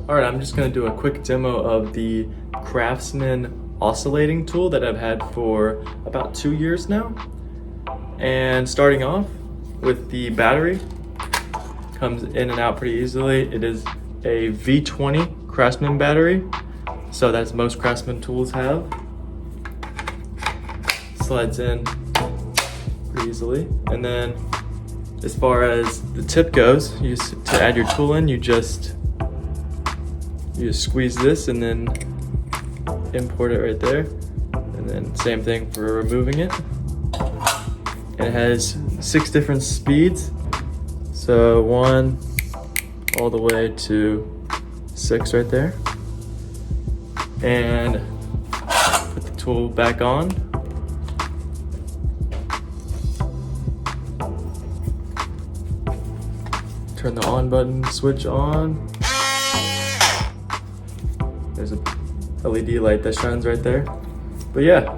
Alright, I'm just going to do a quick demo of the Craftsman Oscillating tool that I've had for about 2 years now. And starting off with the battery, comes in and out pretty easily. It is a V20 Craftsman battery, so that's most Craftsman tools have. Slides in pretty easily. And then as far as the tip goes, to add your tool in, you just squeeze this and then import it right there. And then same thing for removing it. And it has 6 different speeds. So 1 all the way to 6 right there. And put the tool back on. Turn the on button, switch on. There's a LED light that shines right there. But yeah,